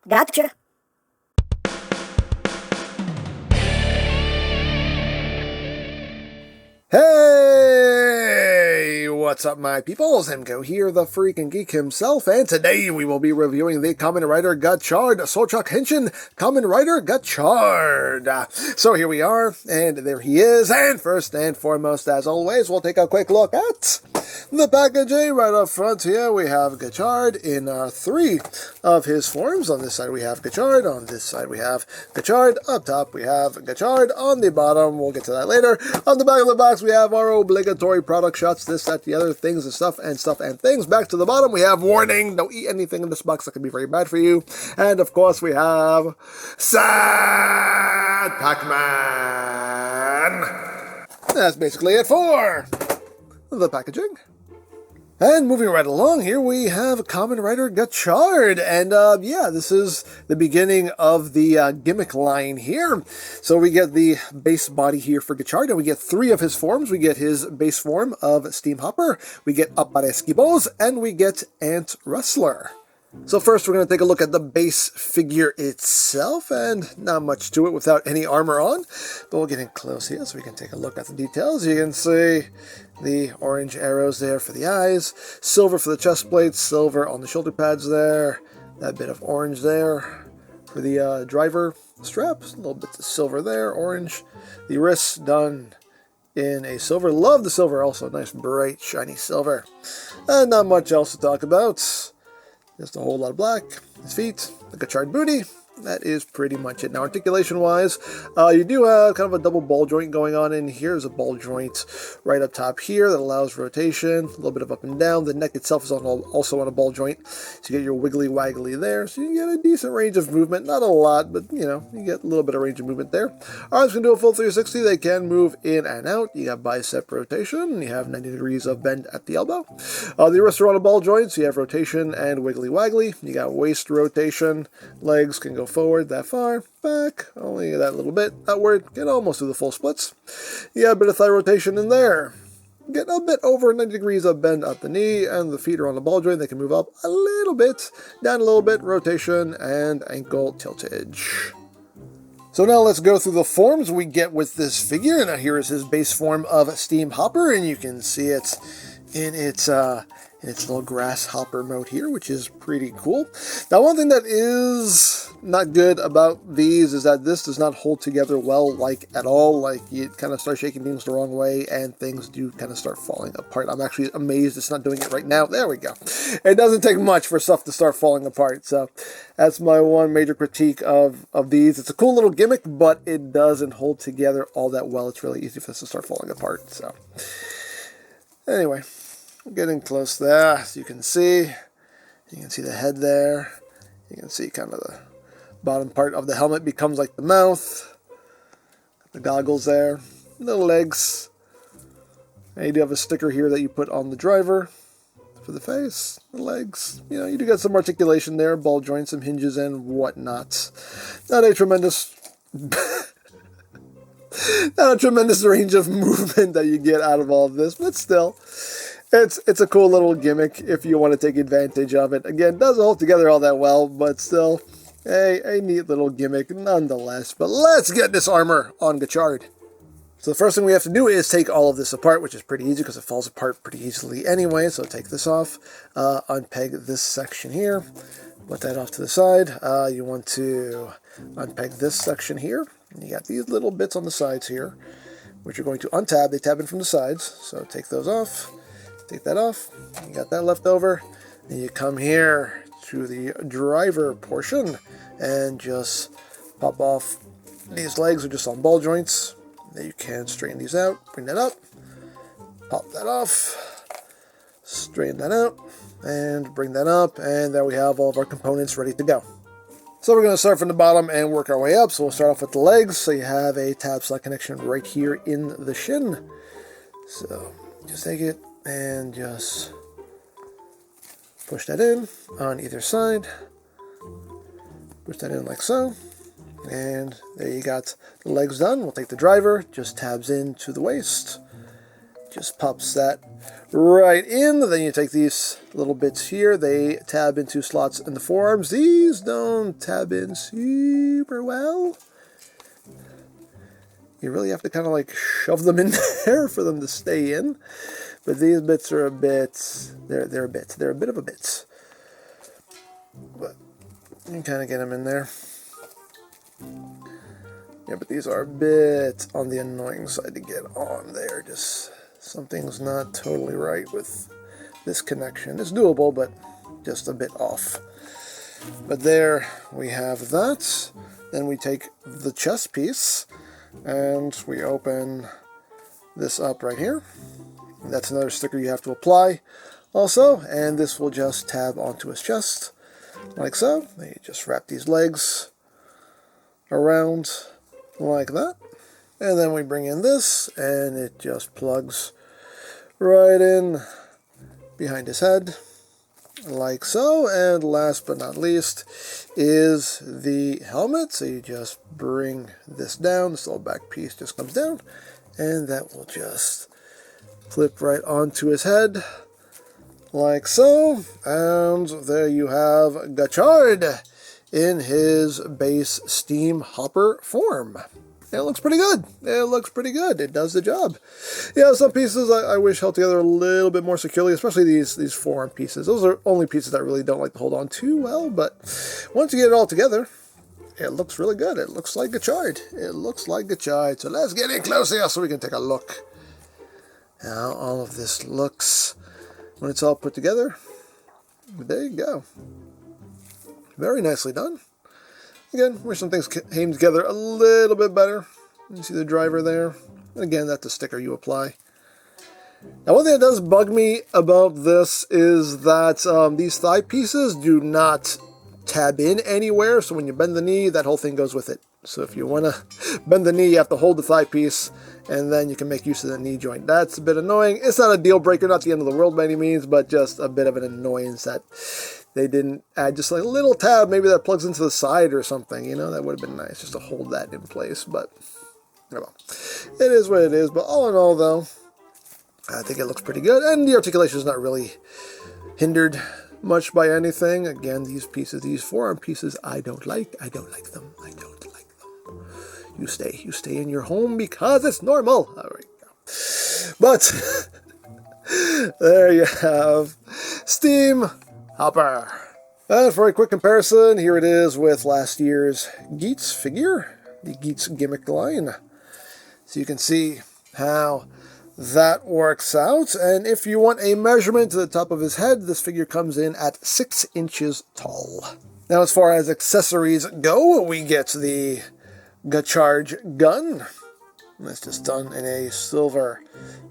Gotcha. Hey! What's up, my peoples? EmGo here, the freaking geek himself, and today we will be reviewing the Kamen Rider Gotchard, Souchaku Henshin, Kamen Rider Gotchard. So here we are, and there he is, and first and foremost, as always, we'll take a quick look at the packaging. Right up front here, we have Gotchard in three of his forms. On this side we have Gotchard, on this side we have Gotchard, up top we have Gotchard, on the bottom, we'll get to that later. On the back of the box we have our obligatory product shots, this, that, the other, things and stuff and things. Back to the bottom we have warning, don't eat anything in this box that can be very bad for you. And of course we have Sad Pac-Man. That's basically it for the packaging. And moving right along here, we have Kamen Rider Gotchard, and yeah, this is the beginning of the gimmick line here. So we get the base body here for Gotchard, and we get three of his forms. We get his base form of Steam Hopper, we get Apareskibos, and we get Ant Wrestler. So first we're going to take a look at the base figure itself, and not much to it without any armor on, but we'll get in close here so we can take a look at the details. You can see the orange arrows there for the eyes, silver for the chest plates, silver on the shoulder pads there, that bit of orange there for the driver straps, a little bit of silver there, orange, the wrists done in a silver. Love the silver, also nice bright shiny silver, and not much else to talk about. Just a whole lot of black. His feet, the Gotchard booty. That is pretty much it. Now, articulation-wise, you do have kind of a double ball joint going on in here. There's a ball joint right up top here that allows rotation, a little bit of up and down. The neck itself is also on a ball joint, so you get your wiggly-waggly there. So you get a decent range of movement. Not a lot, but, you know, you get a little bit of range of movement there. Arms can do a full 360. They can move in and out. You got bicep rotation. You have 90 degrees of bend at the elbow. The wrists are on a ball joint, so you have rotation and wiggly-waggly. You got waist rotation. Legs can go forward that far, back, only that little bit, outward, get almost to the full splits. You got a bit of thigh rotation in there. Get a bit over 90 degrees of bend at the knee, and the feet are on the ball joint. They can move up a little bit, down a little bit, rotation, and ankle tiltage. So now let's go through the forms we get with this figure. Now here is his base form of Steam Hopper, and you can see it in its little grasshopper mode here, which is pretty cool. Now, one thing that is not good about these is that this does not hold together well, like, at all. Like, you kind of start shaking things the wrong way, and things do kind of start falling apart. I'm actually amazed it's not doing it right now. There we go. It doesn't take much for stuff to start falling apart, so that's my one major critique of these. It's a cool little gimmick, but it doesn't hold together all that well. It's really easy for this to start falling apart, so anyway. Getting close there, so you can see the head there. You can see kind of the bottom part of the helmet becomes like the mouth. The goggles there, the legs. And you do have a sticker here that you put on the driver for the face, the legs. You know, you do got some articulation there, ball joints, some hinges and whatnot. Not a tremendous range of movement that you get out of all of this, but still. It's a cool little gimmick if you want to take advantage of it. Again, doesn't hold together all that well, but still, a neat little gimmick nonetheless. But let's get this armor on Gotchard. So the first thing we have to do is take all of this apart, which is pretty easy because it falls apart pretty easily anyway. So take this off, unpeg this section here, put that off to the side. You want to unpeg this section here. And you got these little bits on the sides here, which you're going to untab. They tab in from the sides, so take those off. Take that off, you got that left over, and you come here to the driver portion and just pop off these legs are just on ball joints. Then you can straighten these out, bring that up, pop that off, straighten that out, and bring that up, and there we have all of our components ready to go. So we're going to start from the bottom and work our way up. So we'll start off with the legs, so you have a tab slot connection right here in the shin. So just take it and just push that in on either side. Push that in like so. And there you got the legs done. We'll take the driver, just tabs into the waist. just pops that right in. Then you take these little bits here. They tab into slots in the forearms. These don't tab in super well. You really have to kind of like shove them in there for them to stay in. But these bits are a bit, they're a bit of a bit. But you kind of get them in there. Yeah, but these are a bit on the annoying side to get on there. Just something's not totally right with this connection. It's doable, but just a bit off. But there we have that. Then we take the chest piece and we open this up right here. That's another sticker you have to apply also, and this will just tab onto his chest like so. Then you just wrap these legs around like that, and then we bring in this and it just plugs right in behind his head like so. And last but not least is the helmet. So you just bring this down, this little back piece just comes down, and that will just clip right onto his head like so. And there you have Gotchard in his base steam hopper form. It looks pretty good. It looks pretty good. It does the job. Yeah, some pieces I wish held together a little bit more securely, especially these forearm pieces. Those are only pieces that I really don't like to hold on too well, but once you get it all together, it looks really good. It looks like Gotchard. It looks like Gotchard. So let's get in close here so we can take a look. How all of this looks when it's all put together. There you go. Very nicely done. Again, wish some things came together a little bit better. You see the driver there. And again, that's the sticker you apply. Now, one thing that does bug me about this is that these thigh pieces do not tab in anywhere. So when you bend the knee, that whole thing goes with it. So if you want to bend the knee, you have to hold the thigh piece, and then you can make use of the knee joint. That's a bit annoying. It's not a deal breaker, not the end of the world by any means, but just a bit of an annoyance that they didn't add just like a little tab, maybe that plugs into the side or something. You know, that would have been nice just to hold that in place. But, well, it is what it is. But all in all, though, I think it looks pretty good. And the articulation is not really hindered much by anything. Again, these pieces, these forearm pieces, I don't like. I don't like them. I don't like them. You stay in your home because it's normal. All right, but there you have Steam Hopper. And for a quick comparison, here it is with last year's Geats figure, the Geats gimmick line. So you can see how that works out. And if you want a measurement to the top of his head, this figure comes in at 6 inches tall. Now, as far as accessories go, we get the Gotchard gun. It's just done in a silver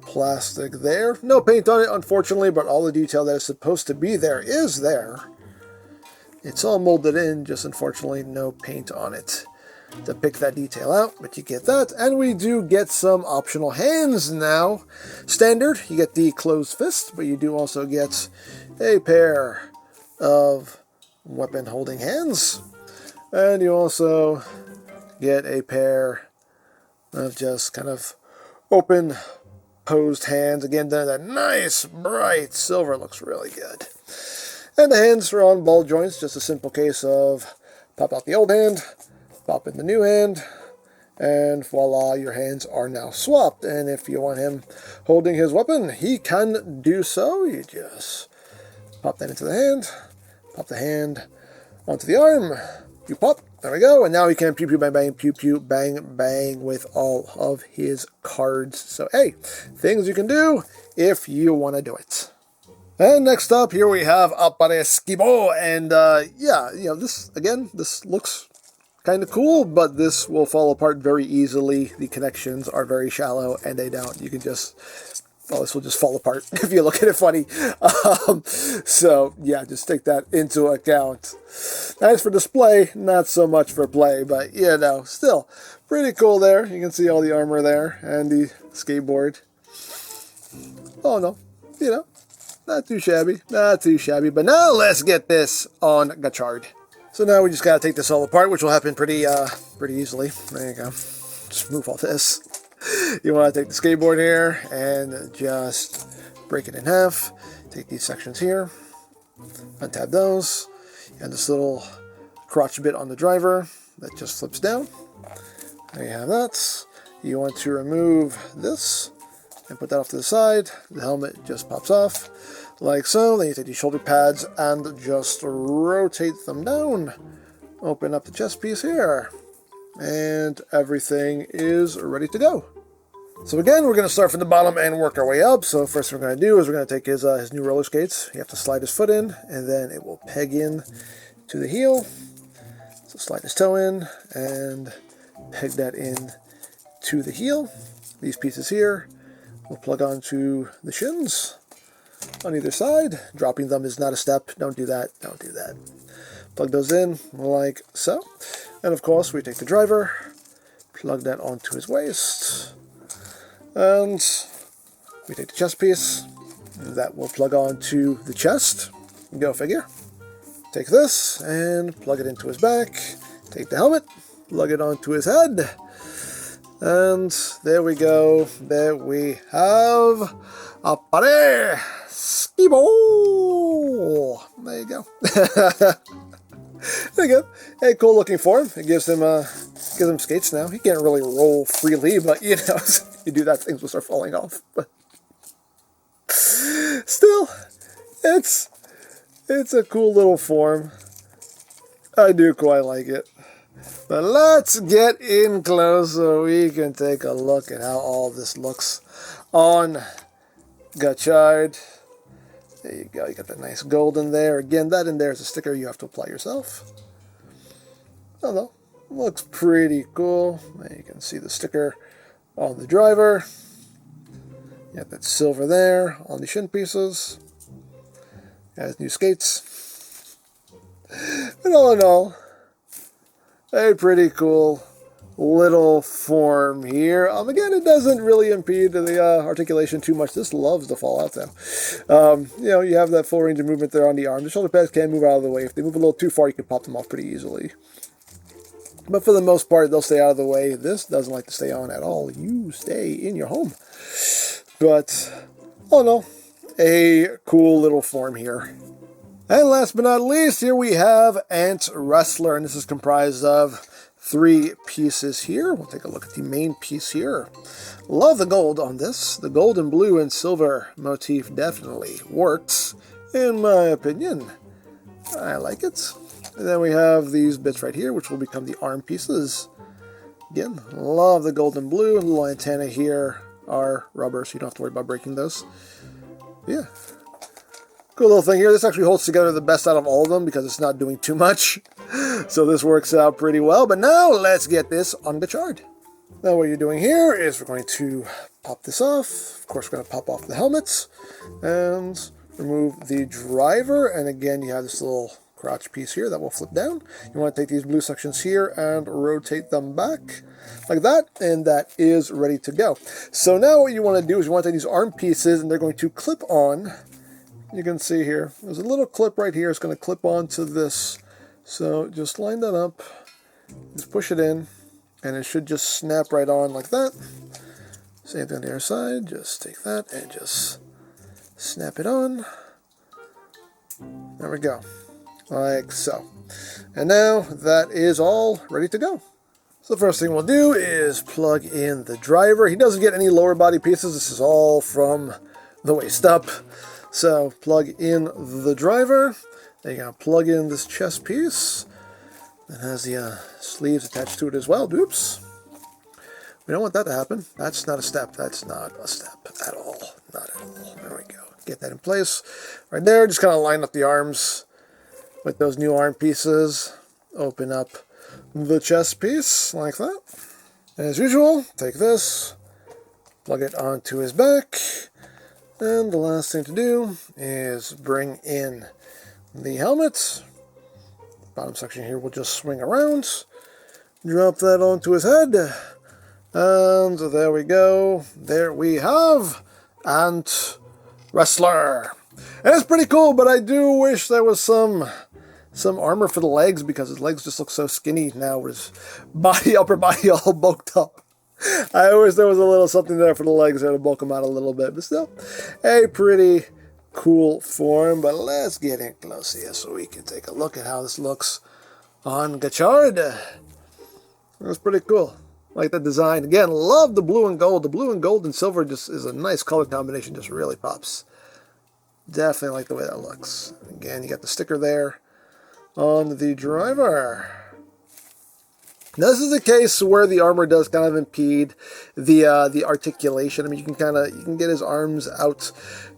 plastic there. No paint on it, unfortunately, but all the detail that is supposed to be there is there. It's all molded in, just unfortunately no paint on it to pick that detail out, but you get that. And we do get some optional hands now. Standard, you get the closed fist, but you do also get a pair of weapon holding hands. And you also get a pair of just kind of open posed hands. Again, that nice bright silver looks really good. And the hands are on ball joints, just a simple case of pop out the old hand, pop in the new hand, and voila, your hands are now swapped. And if you want him holding his weapon, he can do so. You just pop that into the hand, pop the hand onto the arm, you pop, there we go, and now he can pew pew bang bang, pew pew bang bang with all of his cards. So hey, things you can do if you want to do it. And next up, here we have Articulation, and yeah, you know, this looks kind of cool, but this will fall apart very easily. The connections are very shallow, and they don't. You can just, well, this will just fall apart if you look at it funny. So yeah, just take that into account. Nice for display, not so much for play, but you know, still pretty cool there. You can see all the armor there and the skateboard. Oh no, you know, not too shabby, not too shabby. But now let's get this on Gotchard. So now we just gotta take this all apart, which will happen pretty easily. There you go. Just move all this. You want to take the skateboard here and just break it in half. Take these sections here, untab those, and this little crotch bit on the driver that just flips down. There you have that. You want to remove this and put that off to the side. The helmet just pops off like so. Then you take these shoulder pads and just rotate them down. Open up the chest piece here, and everything is ready to go. So again, we're going to start from the bottom and work our way up. So first thing we're going to do is we're going to take his new roller skates. You have to slide his foot in, and then it will peg in to the heel. So slide his toe in and peg that in to the heel. These pieces here will plug onto the shins on either side. Dropping them is not a step. Don't do that. Don't do that. Plug those in like so. And of course, we take the driver, plug that onto his waist, and we take the chest piece. That will plug onto the chest. Go figure. Take this and plug it into his back. Take the helmet, plug it onto his head. And there we go. There we have a pare skibo. There you go. There you go. Hey, cool looking form. It gives him skates now. He can't really roll freely, but you know, you do that, things will start falling off. But still, it's a cool little form. I do quite like it. But let's get in close so we can take a look at how all this looks on Gotchard. There you go. You got that nice gold in there. Again, that in there is a sticker you have to apply yourself. Although, looks pretty cool. There you can see the sticker on the driver. You got that silver there on the shin pieces. Has new skates. But all in all, a pretty cool little form here. Again, it doesn't really impede the articulation too much. This loves to fall out, though. You know, you have that full range of movement there on the arm. The shoulder pads can move out of the way. If they move a little too far, you can pop them off pretty easily. But for the most part, they'll stay out of the way. This doesn't like to stay on at all. You stay in your home. But, oh no, a cool little form here. And last but not least, here we have Ant Wrestler, and this is comprised of 3 pieces here. We'll take a look at the main piece here. Love the gold on this. The gold and blue and silver motif definitely works, in my opinion. I like it. And then we have these bits right here, which will become the arm pieces. Again, love the gold and blue. The little antenna here are rubber, so you don't have to worry about breaking those. Yeah. Cool little thing here. This actually holds together the best out of all of them because it's not doing too much. So this works out pretty well. But now let's get this on Gotchard. Now what you're doing here is we're going to pop this off. Of course, we're going to pop off the helmets and remove the driver. And again, you have this little crotch piece here that will flip down. You want to take these blue sections here and rotate them back like that. And that is ready to go. So now what you want to do is you want to take these arm pieces and they're going to clip on. You can see here, there's a little clip right here. It's going to clip onto this. So just line that up, just push it in, and it should just snap right on like that. Same thing on the other side. Just take that and just snap it on. There we go, like so. And now that is all ready to go. So the first thing we'll do is plug in the driver. He doesn't get any lower body pieces. This is all from the waist up. So plug in the driver. Then you're going to plug in this chest piece. That has the sleeves attached to it as well. Oops. We don't want that to happen. That's not a step. That's not a step at all. Not at all. There we go. Get that in place. Right there, just kind of line up the arms with those new arm pieces. Open up the chest piece like that. As usual, take this, plug it onto his back. And the last thing to do is bring in the helmet. Bottom section here will just swing around. Drop that onto his head. And there we go. There we have Ant Wrestler. And it's pretty cool, but I do wish there was some armor for the legs because his legs just look so skinny now with his upper body all bulked up. I wish there was a little something there for the legs there to bulk them out a little bit, but still, a pretty cool form. But let's get in close here so we can take a look at how this looks on Gotchard. That's pretty cool. Like the design. Again, love the blue and gold. The blue and gold and silver just is a nice color combination, just really pops. Definitely like the way that looks. Again, you got the sticker there on the driver. Now, this is a case where the armor does kind of impede the articulation. I mean, you can get his arms out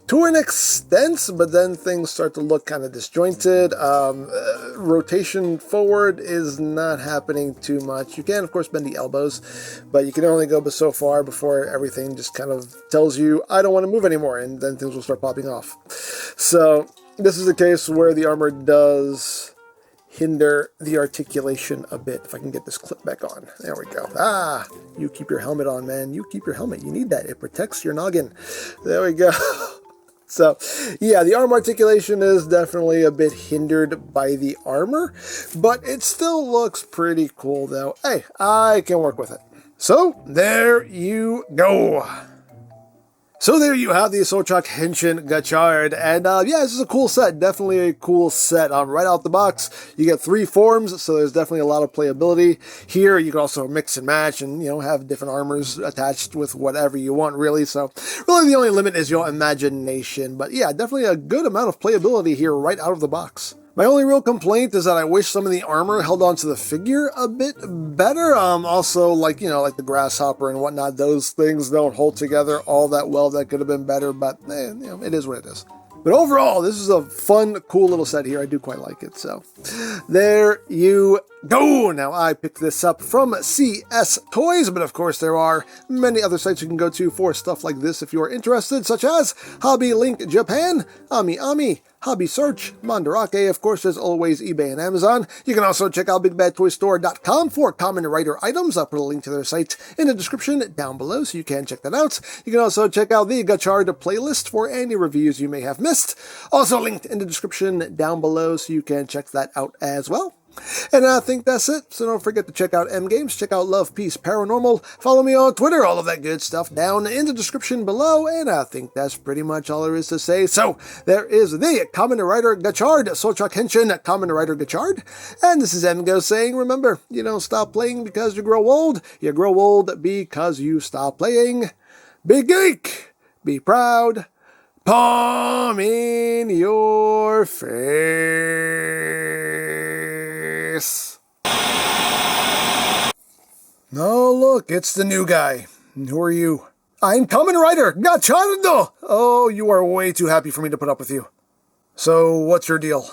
to an extent, but then things start to look kind of disjointed. Rotation forward is not happening too much. You can, of course, bend the elbows, but you can only go so far before everything just kind of tells you, I don't want to move anymore, and then things will start popping off. So this is a case where the armor does hinder the articulation a bit. If I can get this clip back on. There we go. Ah, you keep your helmet on, man. You keep your helmet. You need that. It protects your noggin. There we go. So, yeah, the arm articulation is definitely a bit hindered by the armor, but it still looks pretty cool, though. Hey, I can work with it. So, there you go. So there you have the Souchaku Henshin Gotchard, and yeah, this is a cool set, definitely a cool set. Right out the box, you get 3 forms, so there's definitely a lot of playability. Here, you can also mix and match and, you know, have different armors attached with whatever you want, really. So really the only limit is your imagination, but yeah, definitely a good amount of playability here right out of the box. My only real complaint is that I wish some of the armor held onto the figure a bit better. Also, like, you know, like the grasshopper and whatnot, those things don't hold together all that well. That could have been better, but you know, it is what it is. But overall, this is a fun, cool little set here. I do quite like it. So there you go. Now, I picked this up from CS Toys, but of course there are many other sites you can go to for stuff like this if you are interested, such as Hobby Link Japan, Ami, Hobby Search, Mandarake, of course, there's always eBay and Amazon. You can also check out BigBadToyStore.com for Kamen Rider items. I'll put a link to their site in the description down below, so you can check that out. You can also check out the Gotchard playlist for any reviews you may have missed. Also linked in the description down below, so you can check that out as well. And I think that's it. So don't forget to check out EmGo's, check out Love, Peace, Paranormal, follow me on Twitter, all of that good stuff down in the description below. And I think that's pretty much all there is to say. So there is the Kamen Rider Gotchard, Souchaku Henshin Kamen Rider Gotchard. And this is EmGo saying, remember, you don't stop playing because you grow old. You grow old because you stop playing. Be geek, be proud, palm in your face. No, look, it's the new guy. Who are you? I'm Kamen Rider Gotchard! Oh, you are way too happy for me to put up with you. So, what's your deal?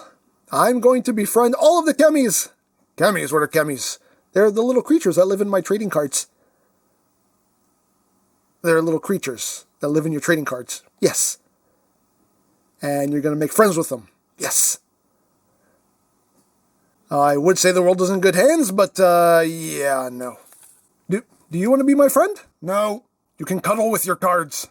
I'm going to befriend all of the Kemis. Kemis? What are Kemis? They're the little creatures that live in my trading cards. They're little creatures that live in your trading cards. Yes. And you're going to make friends with them. Yes. I would say the world is in good hands, but, yeah, no. Do you want to be my friend? No. You can cuddle with your cards.